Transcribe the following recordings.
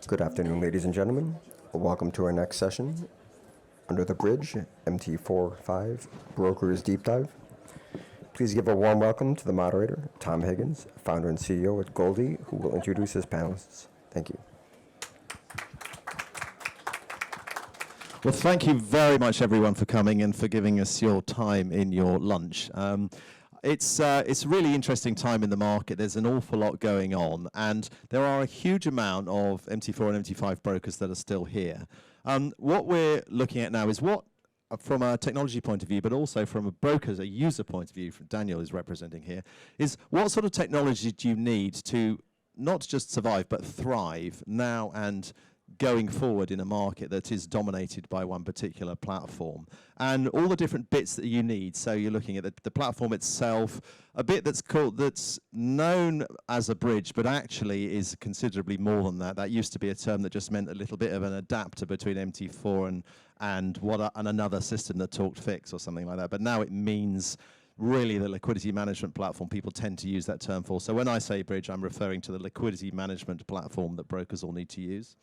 Good afternoon, ladies and gentlemen. Welcome to our next session, Under the Bridge, MT4 Brokers Deep Dive. Please give a warm welcome to the moderator, Tom Higgins, founder and CEO at Goldie, who will introduce his panelists. Thank you. Well, thank you very much, everyone, for coming and for giving us your time in your lunch. It's a really interesting time in the market. There's an awful lot going on, and there are a huge amount of MT4 and MT5 brokers that are still here. What we're looking at now is what, from a technology point of view, but also from a broker's, a user point of view, from Daniel is representing here, is what sort of technology do you need to not just survive, but thrive now and going forward in a market that is dominated by one particular platform, and all the different bits that you need. So you're looking at the platform itself, a bit that's known as a bridge, but actually is considerably more than that. That used to be a term that just meant a little bit of an adapter between MT4 and another system that talked fix or something like that. But now it means really the liquidity management platform. People tend to use that term for. So when I say bridge, I'm referring to the liquidity management platform that brokers all need to use.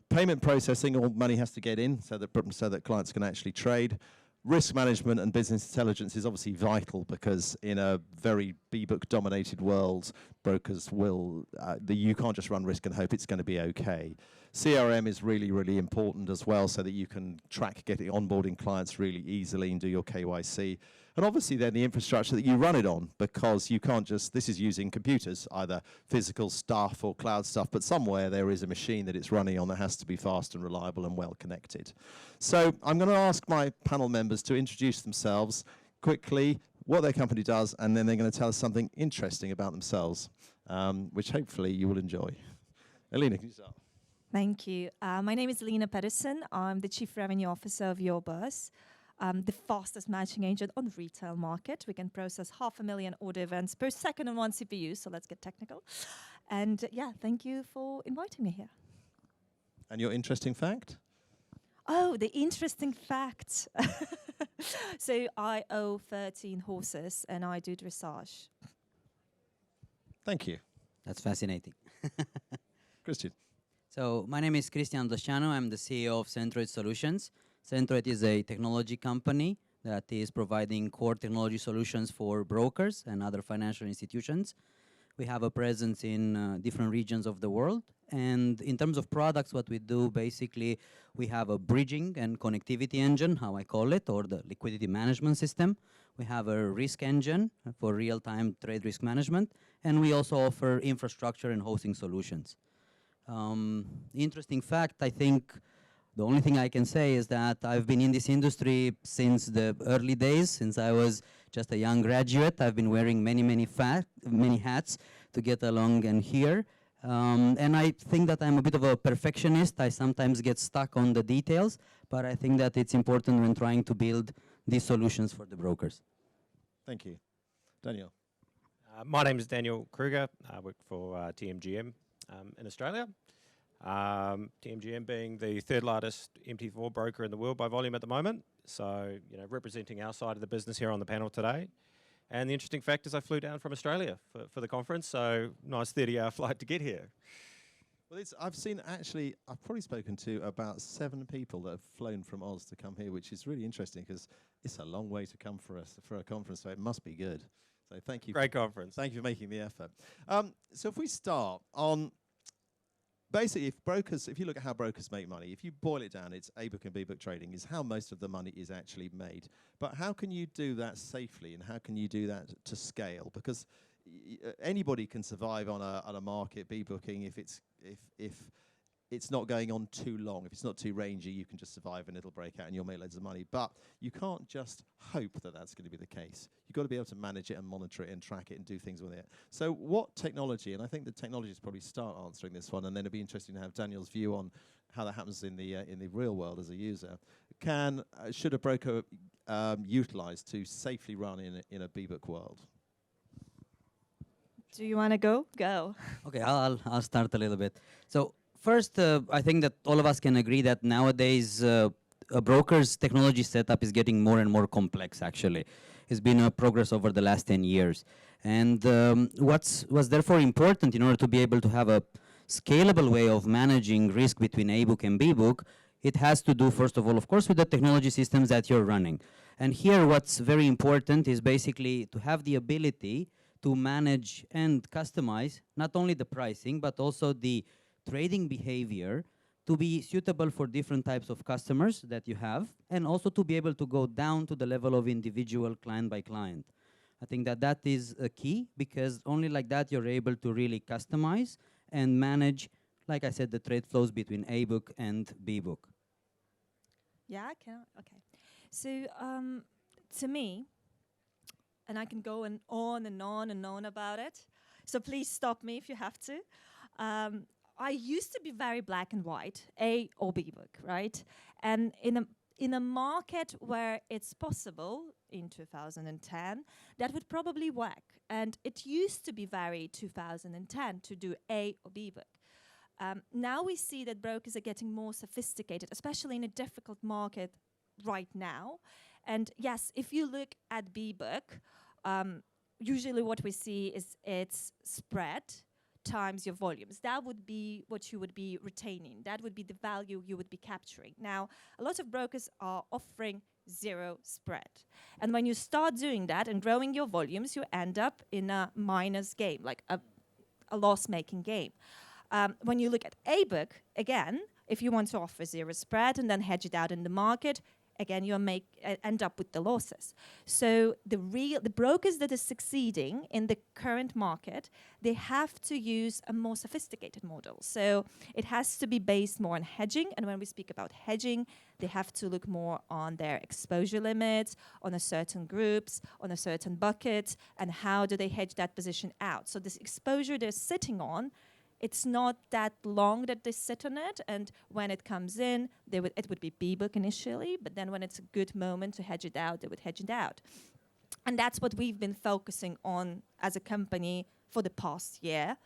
Payment processing, all money has to get in so that clients can actually trade. Risk management and business intelligence is obviously vital, because in a very B-book dominated world, brokers will, you can't just run risk and hope it's going to be okay. CRM is really, really important as well, so that you can track onboarding clients really easily and do your KYC. And obviously then the infrastructure that you run it on, because you can't just, this is using computers, either physical stuff or cloud stuff, but somewhere there is a machine that it's running on that has to be fast and reliable and well connected. So I'm going to ask my panel members to introduce themselves quickly, what their company does, and then they're going to tell us something interesting about themselves, which hopefully you will enjoy. Elina, can you start? Thank you. My name is Elina Pedersen. I'm the Chief Revenue Officer of your Bourse. The fastest matching agent on the retail market. We can process 500,000 order events per second on one CPU, so let's get technical. And yeah, thank you for inviting me here. And your interesting fact? Oh, the interesting fact. So I own 13 horses and I do dressage. Thank you. That's fascinating. Cristian. So my name is Cristian Vlasceanu. I'm the CEO of Centroid Solutions. Centroid is a technology company that is providing core technology solutions for brokers and other financial institutions. We have a presence in different regions of the world. And in terms of products, what we do, basically, we have a bridging and connectivity engine, how I call it, or the liquidity management system. We have a risk engine for real-time trade risk management. And we also offer infrastructure and hosting solutions. Interesting fact, I think, the only thing I can say is that I've been in this industry since the early days, since I was just a young graduate. I've been wearing many hats to get along and here. And I think that I'm a bit of a perfectionist. I sometimes get stuck on the details, but I think that it's important when trying to build these solutions for the brokers. Thank you. Daniel. My name is Daniel Kruger. I work for TMGM in Australia. TMGM being the third largest MT4 broker in the world by volume at the moment. So, representing our side of the business here on the panel today. And the interesting fact is I flew down from Australia for the conference, so nice 30-hour flight to get here. Well, I've probably spoken to about 7 people that have flown from Oz to come here, which is really interesting because it's a long way to come for a conference, so it must be good. So thank you. Great conference. Thank you for making the effort. So if we start on, basically, if you look at how brokers make money, if you boil it down, it's A-book and B-book trading is how most of the money is actually made. But how can you do that safely, and how can you do that to scale? Because anybody can survive on a market B-booking if it's not going on too long. If it's not too rangy, you can just survive and it'll break out and you'll make loads of money. But you can't just hope that that's going to be the case. You've got to be able to manage it and monitor it and track it and do things with it. So what technology, and I think the technologists probably start answering this one, and then it'd be interesting to have Daniel's view on how that happens in the real world as a user. Should a broker utilize to safely run in a B-book world? Do you want to go? Go. Okay, I'll start a little bit. So first, I think that all of us can agree that nowadays a broker's technology setup is getting more and more complex, actually. It's been a progress over the last 10 years. And what's therefore important in order to be able to have a scalable way of managing risk between A book and B book, it has to do, first of all, of course, with the technology systems that you're running. And here what's very important is basically to have the ability to manage and customize not only the pricing, but also the trading behavior to be suitable for different types of customers that you have, and also to be able to go down to the level of individual client by client. I think that that is a key, because only like that you're able to really customize and manage, like I said, the trade flows between A book and B book. Yeah, I can. Okay. So to me, and I can go on and on and on about it, so please stop me if you have to. I used to be very black and white, A or B book, right? And in a market where it's possible in 2010, that would probably work. And it used to be very 2010 to do A or B book. Now we see that brokers are getting more sophisticated, especially in a difficult market right now. And yes, if you look at B book, usually what we see is it's spread times your volumes. That would be what you would be retaining. That would be the value you would be capturing. Now, a lot of brokers are offering zero spread. And when you start doing that and growing your volumes, you end up in a minus game, like a loss-making game. When you look at A book, again, if you want to offer zero spread and then hedge it out in the market, again, you end up with the losses. So the brokers that are succeeding in the current market, they have to use a more sophisticated model. So it has to be based more on hedging. And when we speak about hedging, they have to look more on their exposure limits, on a certain groups, on a certain bucket, and how do they hedge that position out. So this exposure they're sitting on, it's not that long that they sit on it, and when it comes in, it would be B book initially, but then when it's a good moment to hedge it out, they would hedge it out. And that's what we've been focusing on as a company for the past year,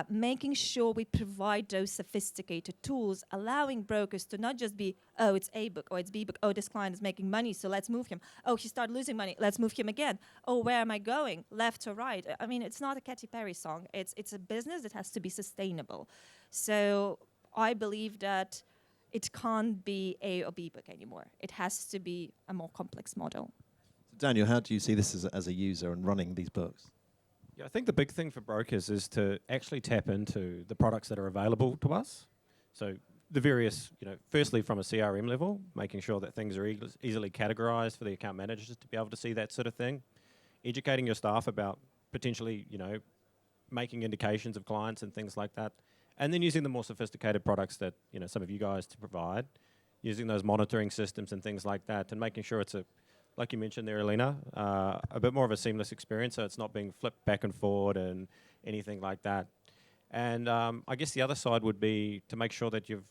making sure we provide those sophisticated tools, allowing brokers to not just be, oh, it's A book, or it's B book, oh, this client is making money, so let's move him. Oh, he started losing money, let's move him again. Oh, where am I going? Left or right? I mean, it's not a Katy Perry song. It's a business that has to be sustainable. So I believe that it can't be A or B book anymore. It has to be a more complex model. Daniel, how do you see this as a user and running these books? Yeah, I think the big thing for brokers is to actually tap into the products that are available to us. So the various, firstly from a CRM level, making sure that things are easily categorized for the account managers to be able to see that sort of thing. Educating your staff about potentially, making indications of clients and things like that. And then using the more sophisticated products that, some of you guys to provide, using those monitoring systems and things like that, and making sure it's like you mentioned there, Elina, a bit more of a seamless experience, so it's not being flipped back and forward and anything like that. And I guess the other side would be to make sure that you've,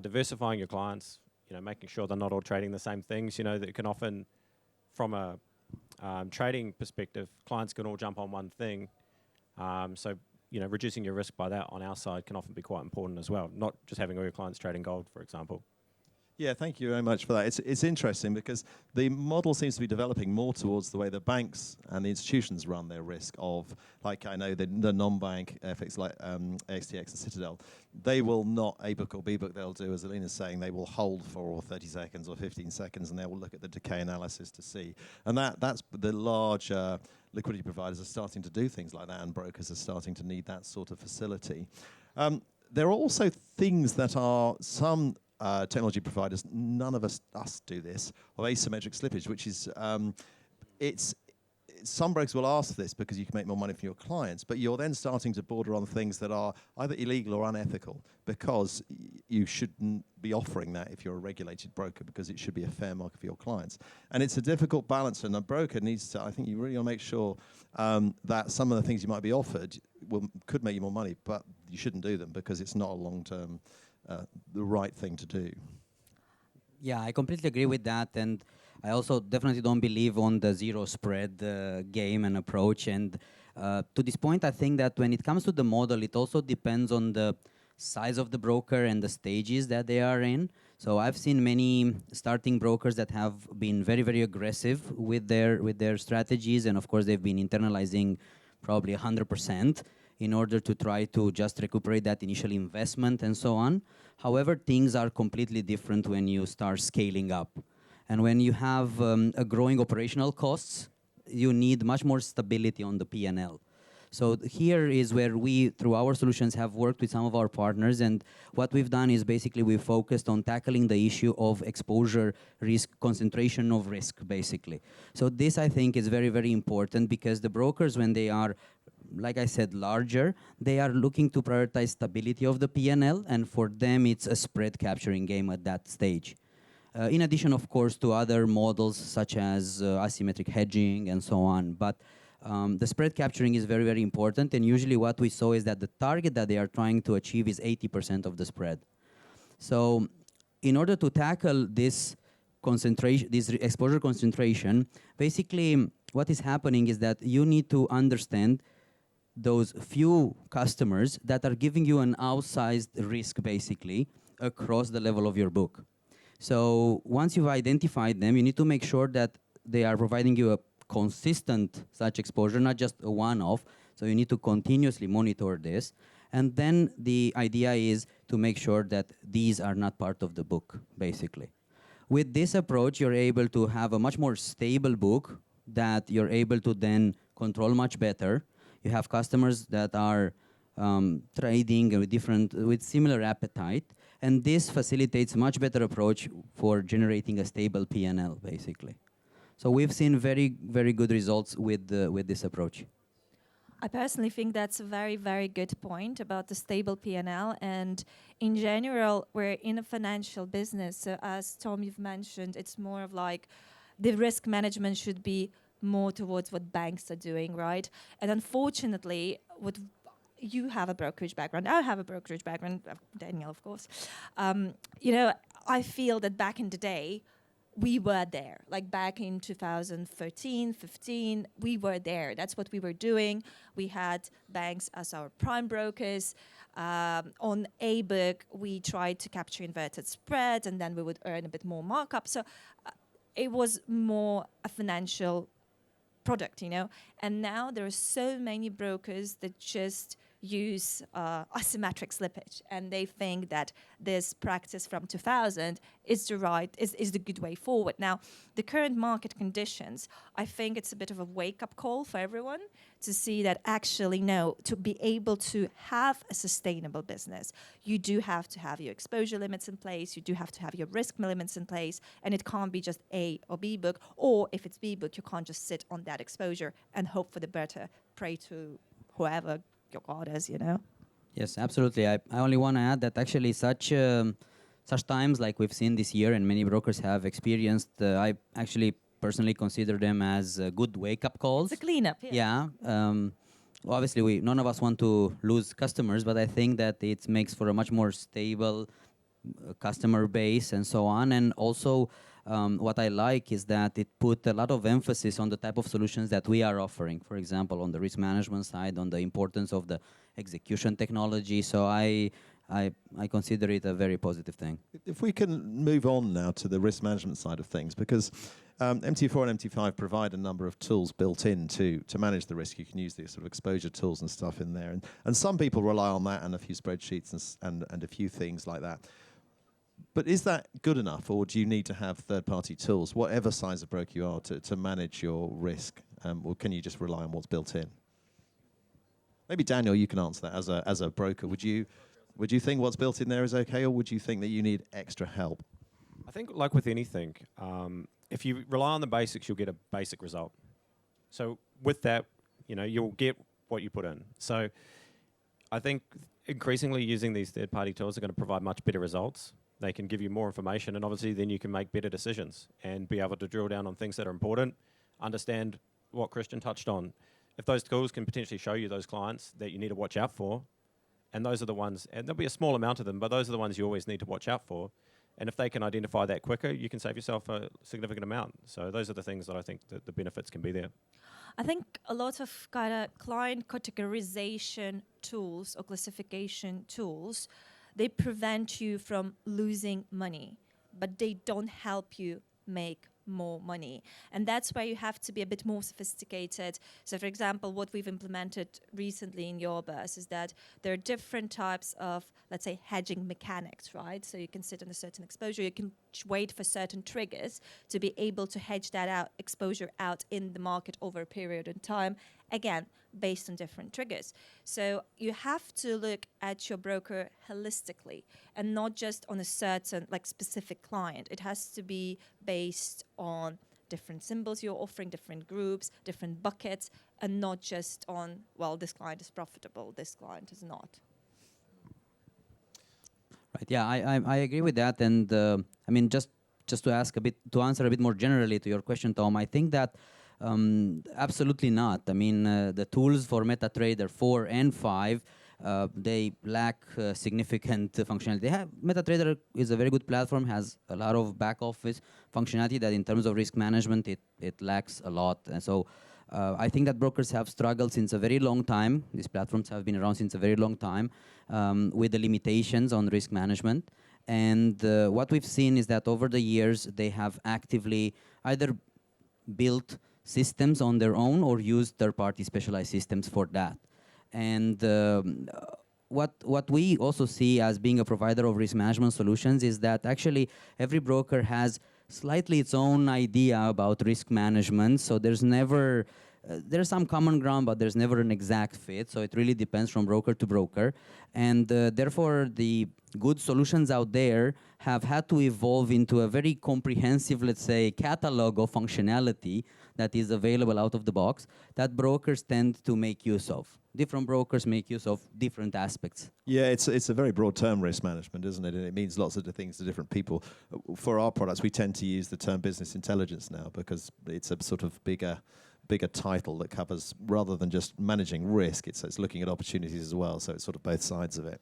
diversifying your clients, making sure they're not all trading the same things. That can often, from a trading perspective, clients can all jump on one thing. So, reducing your risk by that on our side can often be quite important as well, not just having all your clients trading gold, for example. Yeah, thank you very much for that. It's interesting because the model seems to be developing more towards the way the banks and the institutions run their risk of, like I know the non-bank FX like AXTX and Citadel, they will not A book or B book, they'll do, as Elina's saying, they will hold for 30 seconds or 15 seconds and they will look at the decay analysis to see. And that's the large liquidity providers are starting to do things like that, and brokers are starting to need that sort of facility. There are also things that are some technology providers, none of us do this, of asymmetric slippage, which is, some brokers will ask for this because you can make more money from your clients, but you're then starting to border on things that are either illegal or unethical, because you shouldn't be offering that if you're a regulated broker, because it should be a fair market for your clients. And it's a difficult balance, and a broker needs to, I think you really want to make sure that some of the things you might be offered could make you more money, but you shouldn't do them because it's not a long-term the right thing to do. Yeah, I completely agree with that, and I also definitely don't believe on the zero spread game and approach. And to this point, I think that when it comes to the model, it also depends on the size of the broker and the stages that they are in. So I've seen many starting brokers that have been very, very aggressive with their strategies, and of course they've been internalizing probably 100%. in order to try to just recuperate that initial investment and so on. However, things are completely different when you start scaling up. And when you have a growing operational costs, you need much more stability on the P&L. So here is where we, through our solutions, have worked with some of our partners, and what we've done is basically we've focused on tackling the issue of exposure risk, concentration of risk, basically. So this, I think, is very, very important, because the brokers, when they are, like I said, larger, they are looking to prioritize stability of the P&L, and for them, it's a spread capturing game at that stage. In addition, of course, to other models such as asymmetric hedging and so on. But the spread capturing is very, very important, and usually what we saw is that the target that they are trying to achieve is 80% of the spread. So in order to tackle this concentration, this exposure concentration, basically what is happening is that you need to understand those few customers that are giving you an outsized risk, basically, across the level of your book. So once you've identified them, you need to make sure that they are providing you a consistent such exposure, not just a one-off. So you need to continuously monitor this. And then the idea is to make sure that these are not part of the book, basically. With this approach, you're able to have a much more stable book that you're able to then control much better. You have customers that are trading with similar appetite, and this facilitates much better approach for generating a stable P&L, basically. So we've seen very, very good results with this approach. I personally think that's a very, very good point about the stable P&L. And in general, we're in a financial business. So as Tom, you've mentioned, it's more of like the risk management should be more towards what banks are doing, right? And unfortunately, you have a brokerage background, I have a brokerage background, Daniel, of course. I feel that back in the day, we were there. Like back in 2013, 15, we were there. That's what we were doing. We had banks as our prime brokers. On a book, we tried to capture inverted spread, and then we would earn a bit more markup. So it was more a financial product, And now there are so many brokers that just use asymmetric slippage, and they think that this practice from 2000 is the good way forward. Now, the current market conditions, I think it's a bit of a wake-up call for everyone to see that actually, no, to be able to have a sustainable business, you do have to have your exposure limits in place, you do have to have your risk limits in place, and it can't be just A or B book, or if it's B book, you can't just sit on that exposure and hope for the better, pray to whoever your God is, Yes, absolutely. I only want to add that actually such times like we've seen this year and many brokers have experienced, I actually personally consider them as good wake-up calls. It's a cleanup, yeah. Obviously, none of us want to lose customers, but I think that it makes for a much more stable customer base and so on. And also, what I like is that it put a lot of emphasis on the type of solutions that we are offering. For example, on the risk management side, on the importance of the execution technology. So I consider it a very positive thing. If we can move on now to the risk management side of things, because MT4 and MT5 provide a number of tools built in to manage the risk. You can use these sort of exposure tools and stuff in there. And some people rely on that and a few spreadsheets and a few things like that. But is that good enough, or do you need to have third-party tools, whatever size of broker you are, to manage your risk? Or can you just rely on what's built in? Maybe Daniel, you can answer that as a broker. Would you think what's built in there is okay, or would you think that you need extra help? I think, like with anything, if you rely on the basics, you'll get a basic result. So with that, you'll get what you put in. So I think increasingly using these third-party tools are going to provide much better results. They can give you more information, and obviously then you can make better decisions and be able to drill down on things that are important, understand what Cristian touched on. If those tools can potentially show you those clients that you need to watch out for, and those are the ones, and there'll be a small amount of them, but those are the ones you always need to watch out for. And if they can identify that quicker, you can save yourself a significant amount. So those are the things that I think that the benefits can be there. I think a lot of kind of client categorization tools or classification tools, they prevent you from losing money, but they don't help you make more money. And that's where you have to be a bit more sophisticated. So for example, what we've implemented recently in your Bourse is that there are different types of, let's say, hedging mechanics, right? So you can sit on a certain exposure, you can wait for certain triggers to be able to hedge that out, exposure out in the market over a period of time, again, based on different triggers. So you have to look at your broker holistically and not just on a certain, like, specific client. It has to be based on different symbols you're offering, different groups, different buckets, and not just on, well, this client is profitable, this client is not. Right. Yeah, I agree with that. And I mean, just to answer a bit more generally to your question, Tom, I think that absolutely not. I mean, the tools for MetaTrader 4 and 5, they lack significant functionality. MetaTrader is a very good platform, has a lot of back office functionality that in terms of risk management, it lacks a lot. And so I think that brokers have struggled since a very long time. These platforms have been around since a very long time with the limitations on risk management. And what we've seen is that over the years, they have actively either built systems on their own or used third-party specialized systems for that. And what we also see as being a provider of risk management solutions is that actually every broker has slightly its own idea about risk management. So there's never, there's some common ground, but there's never an exact fit. So it really depends from broker to broker. And therefore, the good solutions out there have had to evolve into a very comprehensive, let's say, catalog of functionality that is available out of the box that brokers tend to make use of. Different brokers make use of different aspects. Yeah, it's a very broad term, risk management, isn't it? And it means lots of things to different people. For our products, we tend to use the term business intelligence now because it's a sort of bigger title that covers, rather than just managing risk, it's looking at opportunities as well. So it's sort of both sides of it.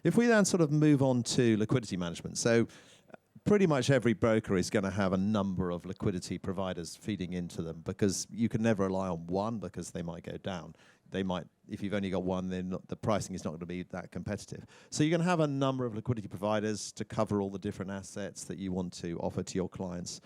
If we then sort of move on to liquidity management, so pretty much every broker is going to have a number of liquidity providers feeding into them because you can never rely on one because they might go down. They might, if you've only got one, then the pricing is not going to be that competitive. So you're going to have a number of liquidity providers to cover all the different assets that you want to offer to your clients.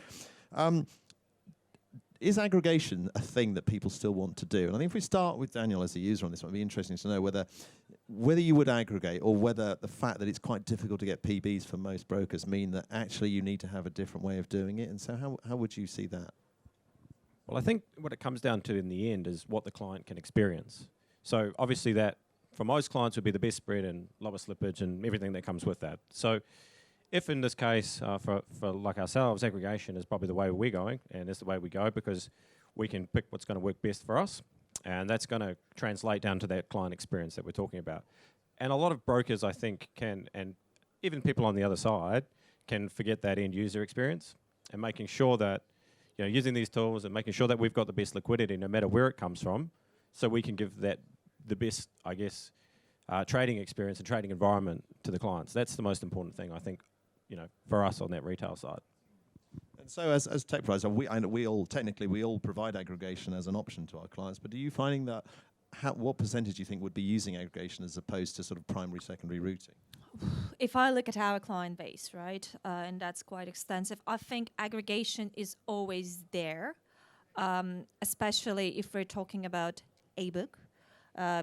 Is aggregation a thing that people still want to do? And I think if we start with Daniel as a user on this, it might be interesting to know whether you would aggregate or whether the fact that it's quite difficult to get PBs for most brokers mean that actually you need to have a different way of doing it. And so how would you see that? Well, I think what it comes down to in the end is what the client can experience. So obviously that, for most clients, would be the best spread and lowest slippage and everything that comes with that. So if in this case, for like ourselves, aggregation is probably the way we're going, and it's the way we go because we can pick what's going to work best for us, and that's going to translate down to that client experience that we're talking about. And a lot of brokers, I think, can, and even people on the other side, can forget that end user experience and making sure that, you know, using these tools and making sure that we've got the best liquidity no matter where it comes from, so we can give that the best, I guess, trading experience and trading environment to the clients. That's the most important thing, I think, you know, for us on that retail side. And so as tech providers, we all provide aggregation as an option to our clients, but are you finding that, what percentage do you think would be using aggregation as opposed to sort of primary, secondary routing? If I look at our client base, right, and that's quite extensive, I think aggregation is always there, especially if we're talking about a book,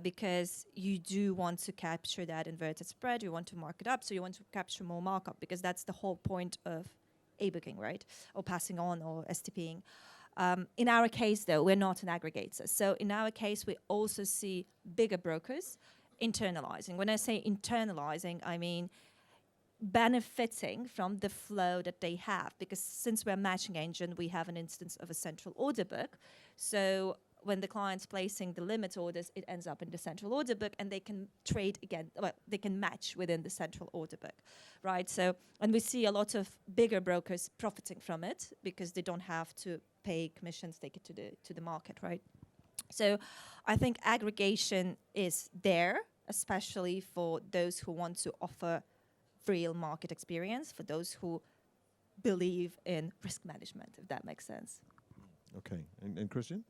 because you do want to capture that inverted spread, you want to mark it up, so you want to capture more markup because that's the whole point of a-booking, right, or passing on or STPing. In our case, though, we're not an aggregator. So in our case, we also see bigger brokers internalizing. When I say internalizing, I mean benefiting from the flow that they have, because since we're a matching engine, we have an instance of a central order book. So when the client's placing the limit orders, it ends up in the central order book, and they can trade again, well, they can match within the central order book, right? So, and we see a lot of bigger brokers profiting from it because they don't have to pay commissions, take it to the market, right? So I think aggregation is there, especially for those who want to offer real market experience, for those who believe in risk management, if that makes sense. Okay, and Cristian?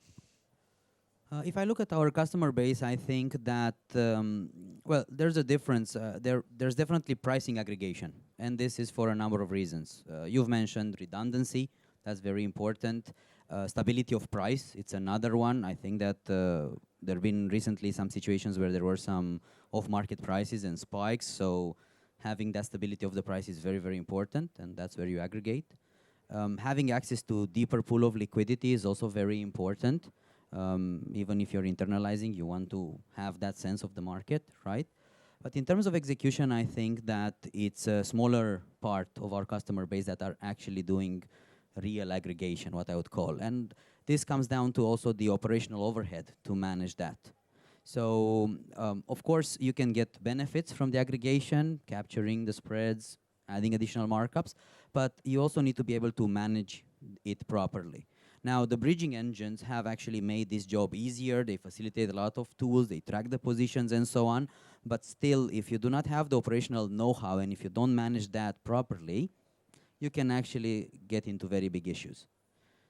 If I look at our customer base, I think that, well, there's a difference. There's definitely pricing aggregation, and this is for a number of reasons. You've mentioned redundancy. That's very important. Stability of price, it's another one. I think that there have been recently some situations where there were some off-market prices and spikes, so having that stability of the price is very, very important, and that's where you aggregate. Having access to deeper pool of liquidity is also very important. Even if you're internalizing, you want to have that sense of the market, right? But in terms of execution, I think that it's a smaller part of our customer base that are actually doing real aggregation, what I would call. And this comes down to also the operational overhead to manage that. So, of course, you can get benefits from the aggregation, capturing the spreads, adding additional markups, but you also need to be able to manage it properly. Now, the bridging engines have actually made this job easier. They facilitate a lot of tools. They track the positions and so on. But still, if you do not have the operational know-how and if you don't manage that properly, you can actually get into very big issues.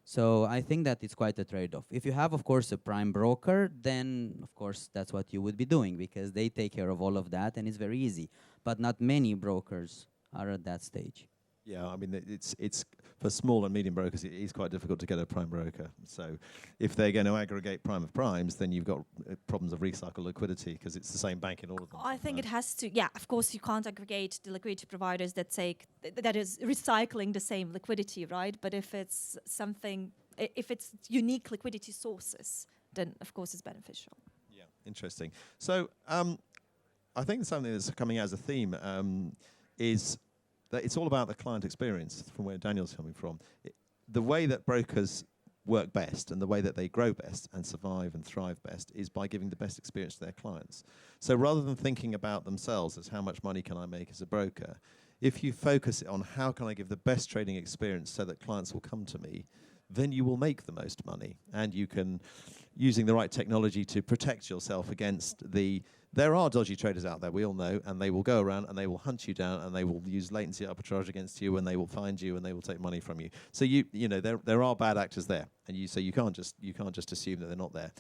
So I think that it's quite a trade-off. If you have, of course, a prime broker, then, of course, that's what you would be doing because they take care of all of that and it's very easy. But not many brokers are at that stage. Yeah, I mean, it's for small and medium brokers, it is quite difficult to get a prime broker. So if they're going to aggregate prime of primes, then you've got problems of recycle liquidity because it's the same bank in all of them. I think it has to, yeah, of course you can't aggregate the liquidity providers that take, that is recycling the same liquidity, right? But if it's something, if it's unique liquidity sources, then of course it's beneficial. Yeah, interesting. So I think something that's coming out as a theme is that it's all about the client experience, from where Daniel's coming from. The way that brokers work best and the way that they grow best and survive and thrive best is by giving the best experience to their clients. So rather than thinking about themselves as how much money can I make as a broker, if you focus on how can I give the best trading experience so that clients will come to me, then you will make the most money. And you can, using the right technology to protect yourself against the... There are dodgy traders out there, we all know, and they will go around and they will hunt you down and they will use latency arbitrage against you and they will find you and they will take money from you. So you know there are bad actors there, and you can't just assume that they're not there.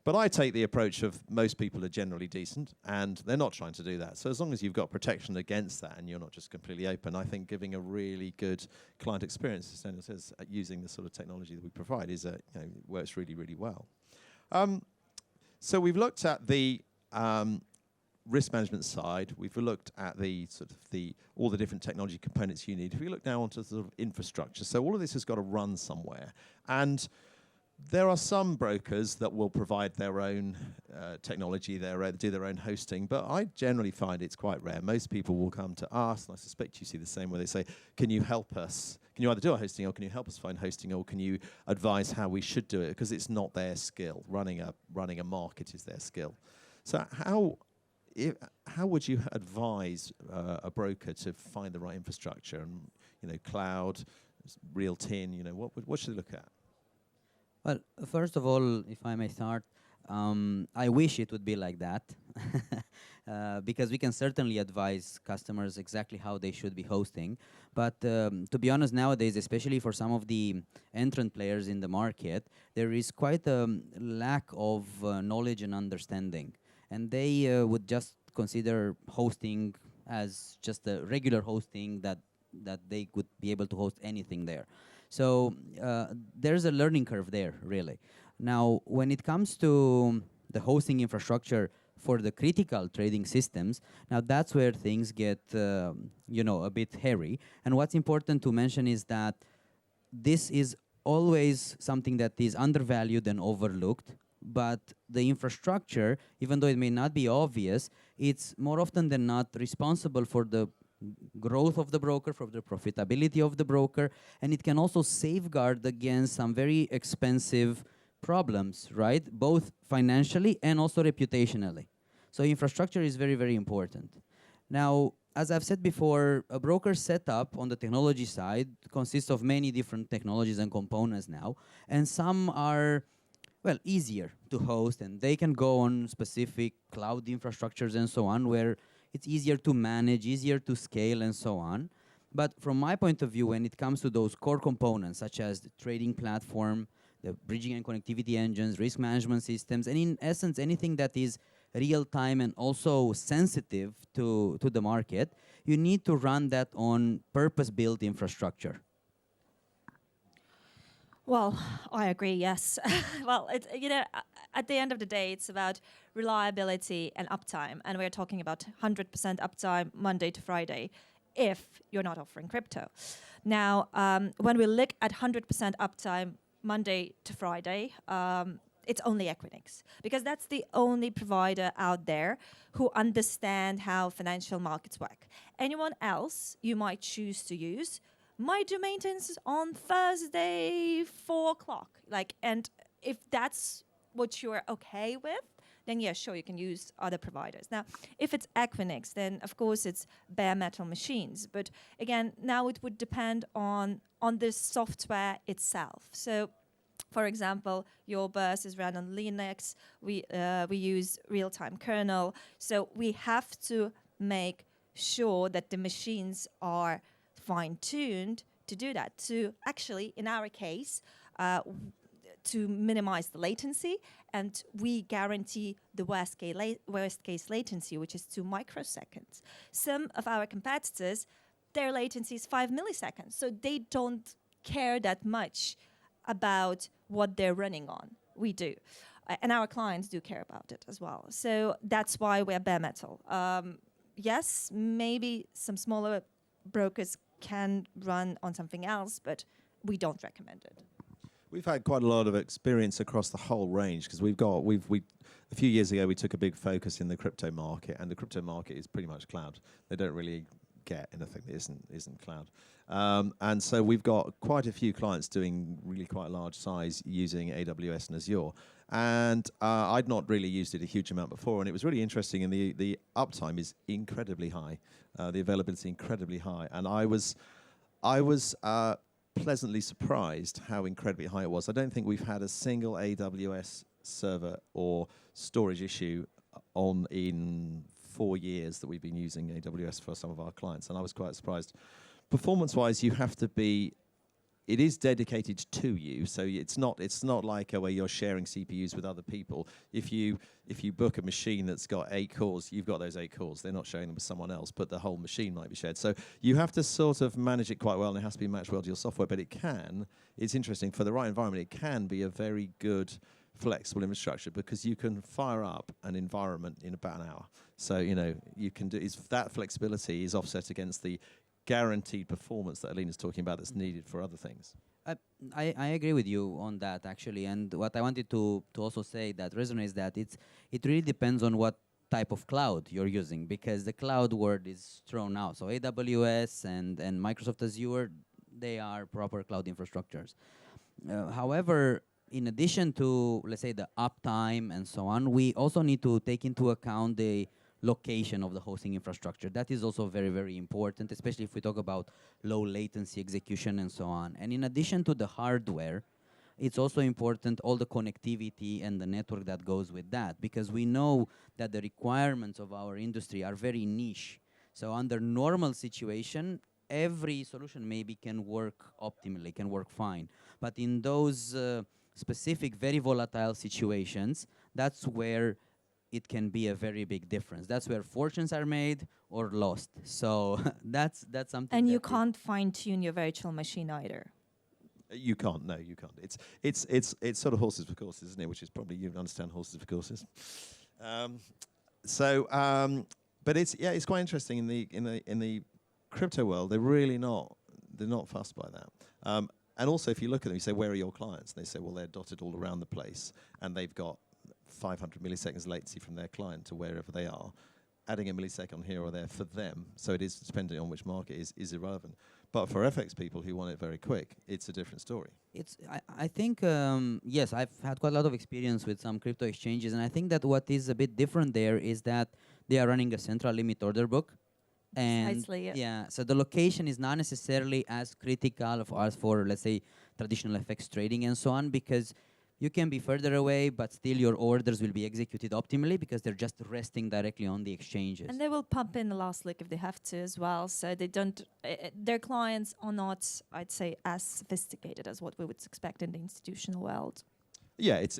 But I take the approach of most people are generally decent and they're not trying to do that. So as long as you've got protection against that and you're not just completely open, I think giving a really good client experience, as Daniel says, using the sort of technology that we provide is works really, really well. So we've looked at the risk management side. We've looked at the sort of all the different technology components you need. If we look now onto sort of infrastructure, so all of this has got to run somewhere, and there are some brokers that will provide their own technology, do their own hosting, but I generally find it's quite rare. Most people will come to us, and I suspect you see the same, where they say, can you help us? Can you either do our hosting, or can you help us find hosting, or can you advise how we should do it? Because it's not their skill. Running a market is their skill. So how would you advise a broker to find the right infrastructure and cloud, real tin? What should they look at? Well, first of all, if I may start, I wish it would be like that, because we can certainly advise customers exactly how they should be hosting. But to be honest, nowadays, especially for some of the entrant players in the market, there is quite a lack of knowledge and understanding. And they would just consider hosting as just a regular hosting that they could be able to host anything there. So there's a learning curve there, really. Now, when it comes to the hosting infrastructure for the critical trading systems, now that's where things get, a bit hairy. And what's important to mention is that this is always something that is undervalued and overlooked. But the infrastructure, even though it may not be obvious, it's more often than not responsible for the growth of the broker, for the profitability of the broker, and it can also safeguard against some very expensive problems, right? Both financially and also reputationally. So infrastructure is very, very important. Now, as I've said before, a broker setup on the technology side consists of many different technologies and components now, and some are easier to host, and they can go on specific cloud infrastructures and so on, where it's easier to manage, easier to scale, and so on. But from my point of view, when it comes to those core components, such as the trading platform, the bridging and connectivity engines, risk management systems, and in essence, anything that is real-time and also sensitive to the market, you need to run that on purpose-built infrastructure. Well, I agree. Yes. Well, at the end of the day, it's about reliability and uptime, and we're talking about 100% uptime Monday to Friday, if you're not offering crypto. Now, when we look at 100% uptime Monday to Friday, it's only Equinix, because that's the only provider out there who understand how financial markets work. Anyone else you might choose to use might do maintenance on Thursday, 4 o'clock. And if that's what you're okay with, then yeah, sure, you can use other providers. Now, if it's Equinix, then of course it's bare metal machines. But again, now it would depend on the software itself. So, for example, your Bourse is run on Linux. We use real-time kernel. So we have to make sure that the machines are fine-tuned to do that. To actually, in our case, to minimize the latency, and we guarantee the worst case latency, which is 2 microseconds. Some of our competitors, their latency is 5 milliseconds, so they don't care that much about what they're running on. We do. And our clients do care about it as well. So that's why we're bare metal. Yes, maybe some smaller brokers can run on something else, but we don't recommend it. We've had quite a lot of experience across the whole range, because we a few years ago we took a big focus in the crypto market, and the crypto market is pretty much cloud. They don't really get anything that isn't cloud. And so we've got quite a few clients doing really quite large size using AWS and Azure. And I'd not really used it a huge amount before, and it was really interesting, and the uptime is incredibly high, the availability incredibly high. And I was pleasantly surprised how incredibly high it was. I don't think we've had a single AWS server or storage issue in 4 years that we've been using AWS for some of our clients, and I was quite surprised. Performance-wise, it is dedicated to you, so it's not like where you're sharing CPUs with other people. If you book a machine that's got 8 cores, you've got those 8 cores. They're not sharing them with someone else, but the whole machine might be shared. So you have to sort of manage it quite well, and it has to be matched well to your software. But it's interesting, for the right environment, it can be a very good flexible infrastructure, because you can fire up an environment in about an hour. So you can do that flexibility is offset against the guaranteed performance that Elina's talking about that's needed for other things. I agree with you on that, actually. And what I wanted to also say that resonates, that it really depends on what type of cloud you're using, because the cloud word is thrown out. So AWS and Microsoft Azure, they are proper cloud infrastructures. However, in addition to, let's say, the uptime and so on, we also need to take into account the location of the hosting infrastructure. That is also very, very important, especially if we talk about low latency execution and so on. And in addition to the hardware, it's also important all the connectivity and the network that goes with that, because we know that the requirements of our industry are very niche. So under normal situation, every solution maybe can work optimally, can work fine. But in those specific, very volatile situations, that's where it can be a very big difference. That's where fortunes are made or lost. So that's something. And you can't fine-tune your virtual machine either. You can't. No, you can't. It's sort of horses for courses, isn't it? Which is probably, you understand horses for courses. But it's quite interesting in the crypto world. They're not fussed by that. And also, if you look at them, you say, where are your clients? And they say, well, they're dotted all around the place, and they've got 500 milliseconds latency from their client to wherever they are. Adding a millisecond here or there for them, so it is depending on which market, is irrelevant. But for FX people who want it very quick, it's a different story. I think, yes, I've had quite a lot of experience with some crypto exchanges, and I think that what is a bit different there is that they are running a central limit order book. And Precisely, yeah, so the location is not necessarily as critical as for, let's say, traditional FX trading and so on, because you can be further away, but still your orders will be executed optimally, because they're just resting directly on the exchanges. And they will pump in the last lick if they have to as well. So they don't. Their clients are not, I'd say, as sophisticated as what we would expect in the institutional world. Yeah, it's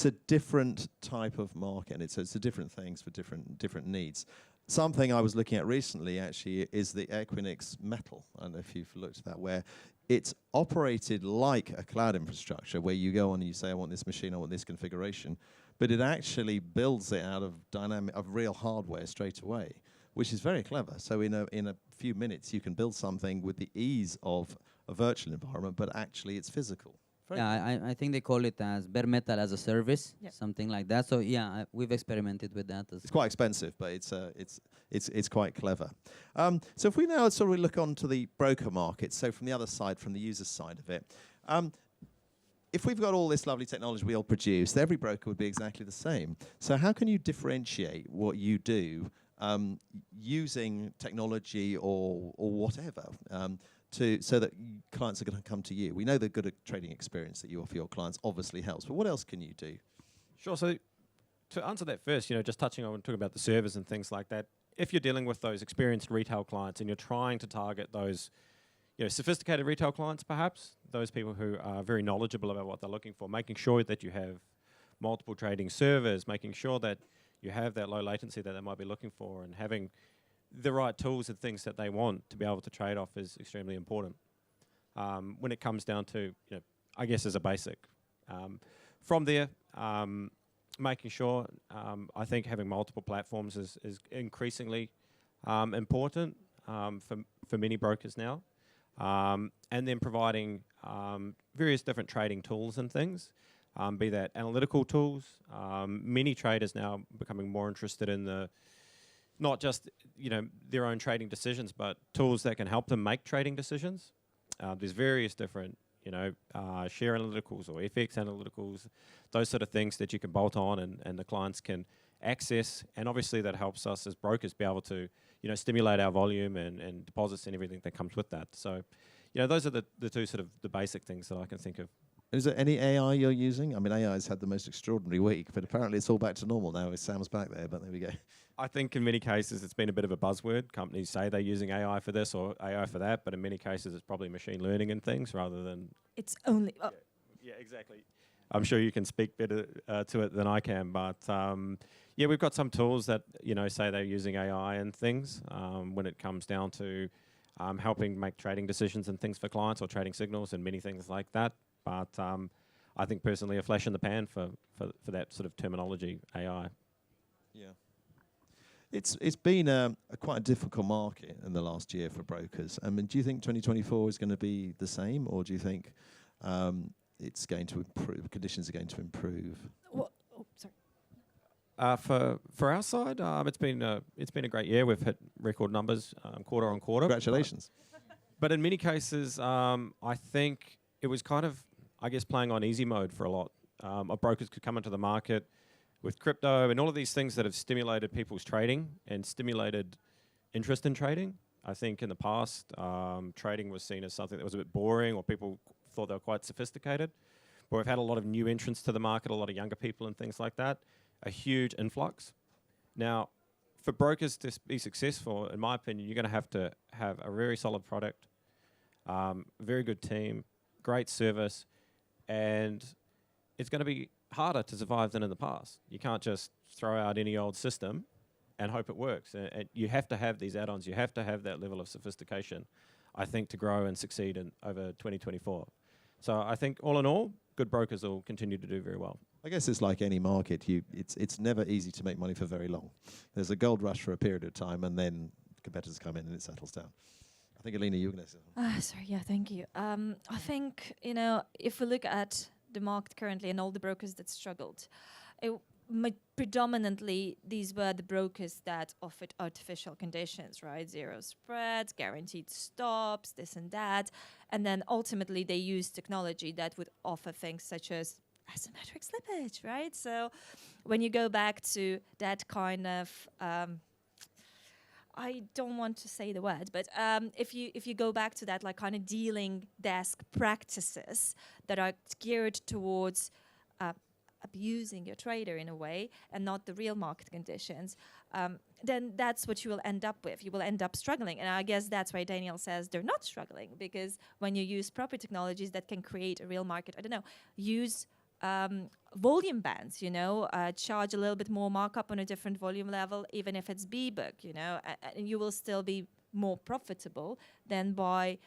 a different type of market, and it's a different things for different needs. something I was looking at recently actually is the Equinix Metal. I don't know if you've looked at that, where it's operated like a cloud infrastructure, where you go on and you say, I want this machine, I want this configuration, but it actually builds it out of real hardware straight away, which is very clever. So in a few minutes, you can build something with the ease of a virtual environment, but actually it's physical. Yeah, I think they call it as bare metal as a service, Yep. something like that. So yeah, we've experimented with that. It's quite expensive, but it's quite clever. So if we now sort of look onto the broker market, so from the other side, from the user side of it, if we've got all this lovely technology we all produce, every broker would be exactly the same. So how can you differentiate what you do using technology or whatever so that clients are going to come to you? We know the good trading experience that you offer your clients obviously helps, but what else can you do? Sure. So to answer that first, just touching on talking about the servers and things like that, if you're dealing with those experienced retail clients and you're trying to target those sophisticated retail clients, perhaps, those people who are very knowledgeable about what they're looking for, making sure that you have multiple trading servers, making sure that you have that low latency that they might be looking for, and having the right tools and things that they want to be able to trade off is extremely important. When it comes down to, I guess as a basic. From there, making sure, I think having multiple platforms is increasingly important for many brokers now. And then providing various different trading tools and things, be that analytical tools. Many traders now becoming more interested in not just their own trading decisions, but tools that can help them make trading decisions. There's various different share analyticals or FX analyticals, those sort of things that you can bolt on and the clients can access, and obviously that helps us as brokers be able to stimulate our volume and deposits and everything that comes with that. So those are the two sort of the basic things that I can think of. Is there any AI you're using? I mean, AI's had the most extraordinary week, but apparently it's all back to normal now. Sam's back there, but there we go. I think in many cases it's been a bit of a buzzword. Companies say they're using AI for this or AI for that, but in many cases it's probably machine learning and things rather than... It's only... Yeah, exactly. I'm sure you can speak better to it than I can, but yeah, we've got some tools that say they're using AI and things when it comes down to helping make trading decisions and things for clients or trading signals and many things like that. But I think personally a flash in the pan for that sort of terminology, AI. Yeah. It's been quite a difficult market in the last year for brokers. I mean, do you think 2024 is going to be the same, or do you think it's going to improve? Conditions are going to improve. Well, sorry. For our side, it's been a great year. We've hit record numbers quarter on quarter. Congratulations. But in many cases, I think it was kind of, I guess, playing on easy mode for a lot. Of brokers could come into the market with crypto and all of these things that have stimulated people's trading and stimulated interest in trading. I think in the past, trading was seen as something that was a bit boring, or people thought they were quite sophisticated. But we've had a lot of new entrants to the market, a lot of younger people and things like that, a huge influx. Now, for brokers to be successful, in my opinion, you're going to have a very solid product, very good team, great service, and it's going to be harder to survive than in the past. You can't just throw out any old system and hope it works. And you have to have these add-ons. You have to have that level of sophistication, I think, to grow and succeed over 2024. So I think all in all, good brokers will continue to do very well. I guess it's like any market. It's never easy to make money for very long. There's a gold rush for a period of time, and then competitors come in and it settles down. I think, Elina, you were going to say something. Sorry, yeah, thank you. I think, if we look at the market currently and all the brokers that struggled, predominantly these were the brokers that offered artificial conditions, right? Zero spreads, guaranteed stops, this and that. And then ultimately they used technology that would offer things such as asymmetric slippage, right? So when you go back to that kind of... I don't want to say the word, but if you go back to that, like kind of dealing desk practices that are geared towards abusing your trader in a way and not the real market conditions, then that's what you will end up with. You will end up struggling. And I guess that's why Daniel says they're not struggling, because when you use proper technologies that can create a real market, I don't know, use volume bands, charge a little bit more markup on a different volume level, even if it's B-book, and you will still be more profitable than by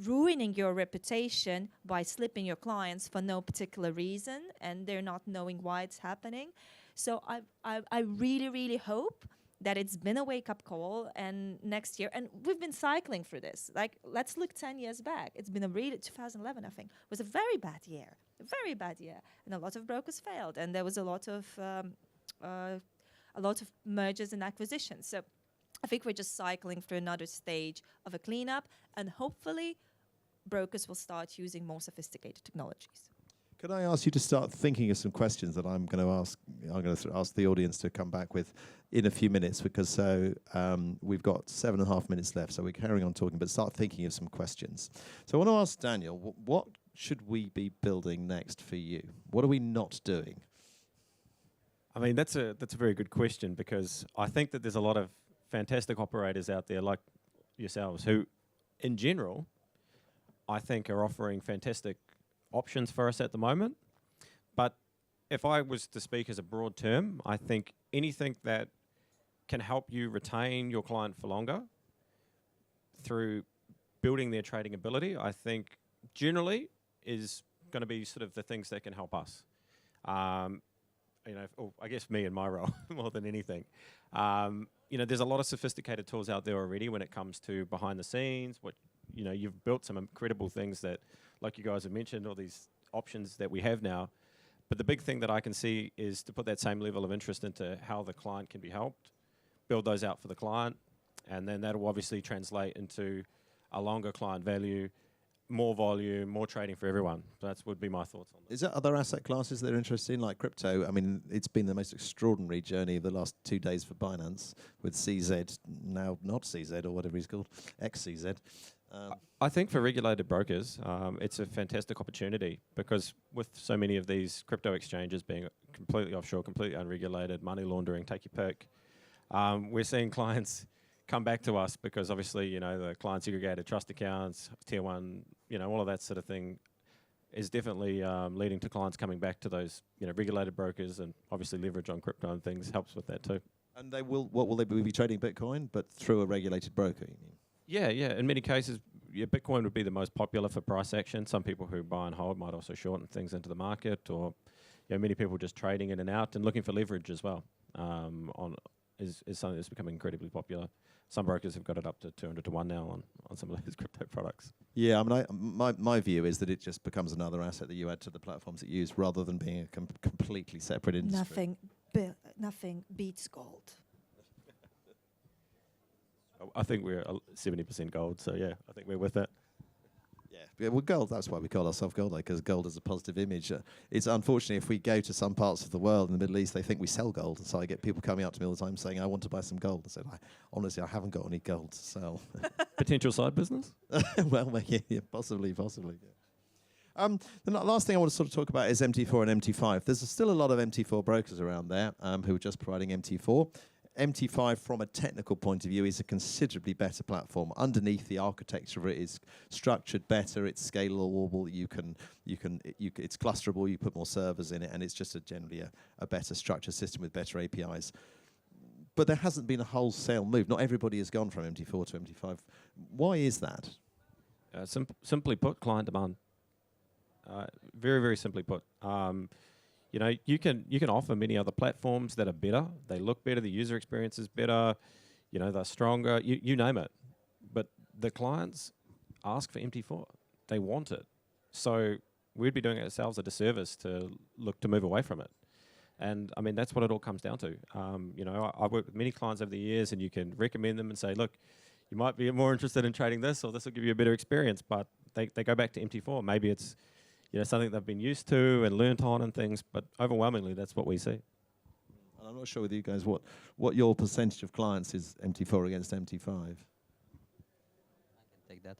ruining your reputation by slipping your clients for no particular reason and they're not knowing why it's happening. So I really, really hope that it's been a wake-up call, and next year, and we've been cycling through this. Like, let's look 10 years back. It's been 2011, I think, was a very bad year, and a lot of brokers failed, and there was a lot of mergers and acquisitions. So I think we're just cycling through another stage of a cleanup, and hopefully brokers will start using more sophisticated technologies. Could I ask you to start thinking of some questions that I'm going to ask? I'm going to ask the audience to come back with in a few minutes, because we've got 7.5 minutes left, so we're carrying on talking, but start thinking of some questions. So I want to ask Daniel, what should we be building next for you? What are we not doing? I mean, that's a very good question, because I think that there's a lot of fantastic operators out there like yourselves who, in general, I think are offering fantastic options for us at the moment. But if I was to speak as a broad term, I think anything that can help you retain your client for longer through building their trading ability, I think generally is going to be sort of the things that can help us. I guess me in my role more than anything. There's a lot of sophisticated tools out there already when it comes to behind the scenes. You've built some incredible things that, like you guys have mentioned, all these options that we have now. But the big thing that I can see is to put that same level of interest into how the client can be helped, build those out for the client, and then that will obviously translate into a longer client value, more volume, more trading for everyone. So that would be my thoughts on that. Is there other asset classes that are interested in, like crypto? I mean, it's been the most extraordinary journey of the last 2 days for Binance, with CZ, now not CZ or whatever he's called, XCZ. I think for regulated brokers, it's a fantastic opportunity, because with so many of these crypto exchanges being completely offshore, completely unregulated, money laundering, take your pick, we're seeing clients come back to us because obviously, the client segregated trust accounts, tier one, all of that sort of thing is definitely leading to clients coming back to those, regulated brokers, and obviously leverage on crypto and things helps with that too. And what will they be trading Bitcoin, but through a regulated broker, you mean? Yeah. In many cases, Bitcoin would be the most popular for price action. Some people who buy and hold might also shorten things into the market, or many people just trading in and out and looking for leverage as well. Is something that's becoming incredibly popular. Some brokers have got it up to 200 to 1 now on some of those crypto products. Yeah, I mean, my view is that it just becomes another asset that you add to the platforms that you use, rather than being a completely separate industry. Nothing beats gold. I think we're 70% gold, so yeah, I think we're with that. Yeah, well, gold, that's why we call ourselves gold, because gold is a positive image. It's unfortunately, if we go to some parts of the world, in the Middle East, they think we sell gold. So I get people coming up to me all the time saying, I want to buy some gold. I said, honestly, I haven't got any gold to sell. Potential side business? Well, yeah, possibly. Yeah. The last thing I want to sort of talk about is MT4 and MT5. There's still a lot of MT4 brokers around there who are just providing MT4. MT5, from a technical point of view, is a considerably better platform. Underneath, the architecture of it is structured better. It's scalable. It's clusterable. You put more servers in it, and it's just generally a better structured system with better APIs. But there hasn't been a wholesale move. Not everybody has gone from MT4 to MT5. Why is that? Simply put, client demand. Very, very simply put. You can offer many other platforms that are better. They look better. The user experience is better. They're stronger. You name it. But the clients ask for MT4. They want it. So we'd be doing ourselves a disservice to look to move away from it. And I mean, that's what it all comes down to. I worked with many clients over the years, and you can recommend them and say, look, you might be more interested in trading this, or this will give you a better experience. But they go back to MT4. Maybe it's something they've been used to and learnt on and things, but overwhelmingly that's what we see. And I'm not sure with you guys what your percentage of clients is MT4 against MT5. I can take that.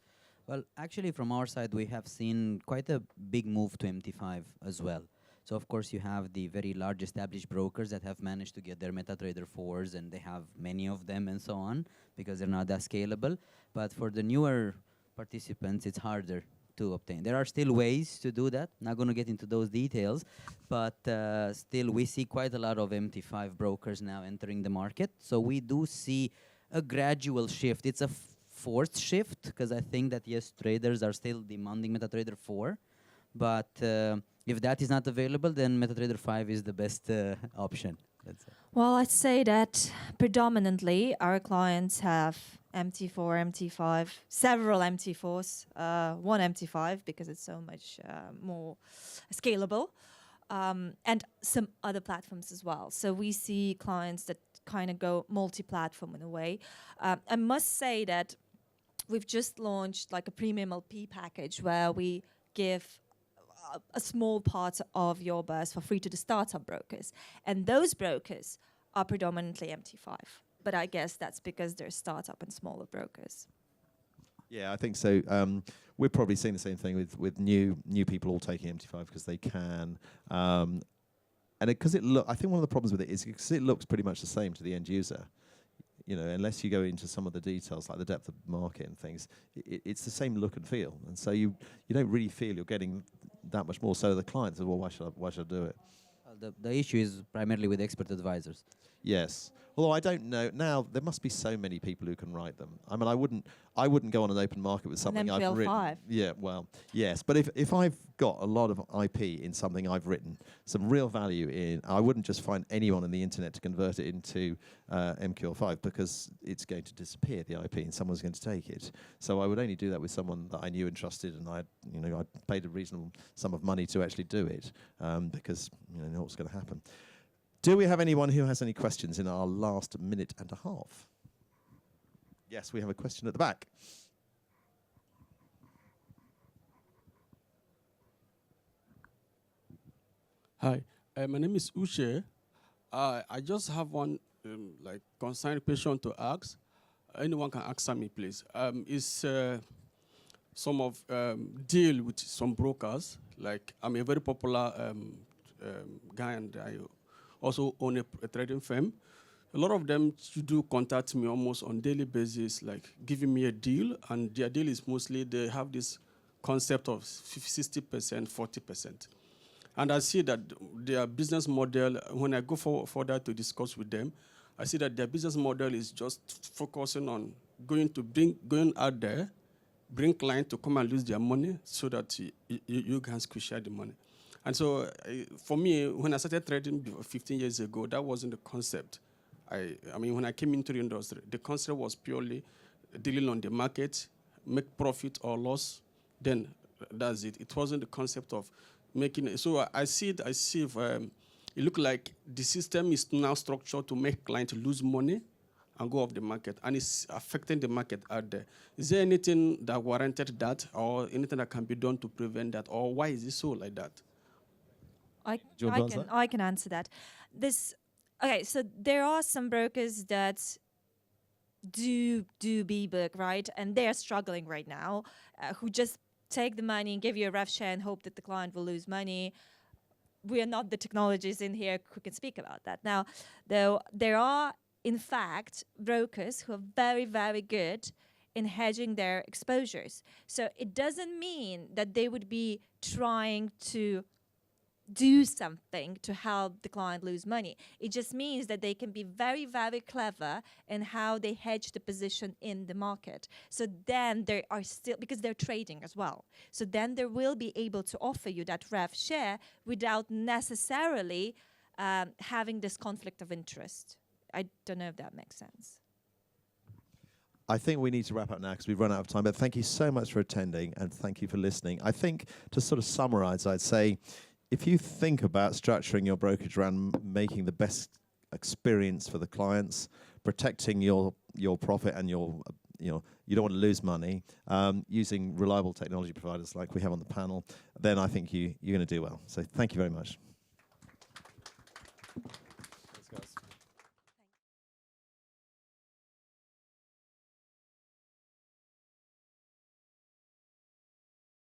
Well, actually from our side we have seen quite a big move to MT5 as well. So of course you have the very large established brokers that have managed to get their MetaTrader 4s, and they have many of them and so on, because they're not that scalable. But for the newer participants, it's harder to obtain. There are still ways to do that. Not going to get into those details, but still we see quite a lot of MT5 brokers now entering the market. So we do see a gradual shift. It's a forced shift because I think that yes, traders are still demanding MetaTrader 4, but if that is not available, then MetaTrader 5 is the best option. Well, I'd say that predominantly our clients have MT4, MT5, several MT4s, one MT5 because it's so much more scalable, and some other platforms as well. So we see clients that kind of go multi-platform in a way. I must say that we've just launched like a premium LP package where we give a small part of your burst for free to the startup brokers. And those brokers are predominantly MT5. But I guess that's because they're startup and smaller brokers. Yeah, I think so. We're probably seeing the same thing with new people all taking MT5 because they can. And because I think one of the problems with it is because it looks pretty much the same to the end user. You know, unless you go into some of the details like the depth of market and things, it's the same look and feel. And so you don't really feel you're getting that much more. So the client says, well, why should I do it? The issue is primarily with expert advisors. Yes. Although I don't know now, there must be so many people who can write them. I mean, I wouldn't go on an open market with something I've written. MPL5. Yeah, well, yes. But if I've got a lot of IP in something I've written, some real value in, I wouldn't just find anyone on the internet to convert it into MQL5 because it's going to disappear, the IP, and someone's going to take it. So I would only do that with someone that I knew and trusted, and I paid a reasonable sum of money to actually do it because you know what's going to happen. Do we have anyone who has any questions in our last minute and a half? Yes, we have a question at the back. Hi, my name is Uche. I just have one concerned question to ask. Anyone can answer me, please. Is some of deal with some brokers? Like I'm a very popular guy, and I also own a trading firm. A lot of them do contact me almost on daily basis, like giving me a deal, and their deal is mostly they have this concept of 60%, 40%. And I see that their business model, when I go further to discuss with them, I see that their business model is just focusing on going out there, bring clients to come and lose their money so that you guys could share the money. And so for me, when I started trading 15 years ago, that wasn't the concept. I mean, when I came into the industry, the concept was purely dealing on the market, make profit or loss, then that's it. It wasn't the concept of making it. So I see it look like the system is now structured to make clients lose money and go off the market, and it's affecting the market out there. Is there anything that warranted that, or anything that can be done to prevent that, or why is it so like that? I can answer that. Okay, so there are some brokers that do B-book, right? And they're struggling right now, who just take the money and give you a rev share and hope that the client will lose money. We are not the technologists in here who can speak about that. Now, though, there are, in fact, brokers who are very, very good in hedging their exposures. So it doesn't mean that they would be trying to do something to help the client lose money. It just means that they can be very, very clever in how they hedge the position in the market. So then they are still, because they're trading as well. So then they will be able to offer you that rev share without necessarily having this conflict of interest. I don't know if that makes sense. I think we need to wrap up now because we've run out of time, but thank you so much for attending and thank you for listening. I think to sort of summarize, I'd say, if you think about structuring your brokerage around making the best experience for the clients, protecting your profit and you don't want to lose money, using reliable technology providers like we have on the panel, then I think you're going to do well. So thank you very much.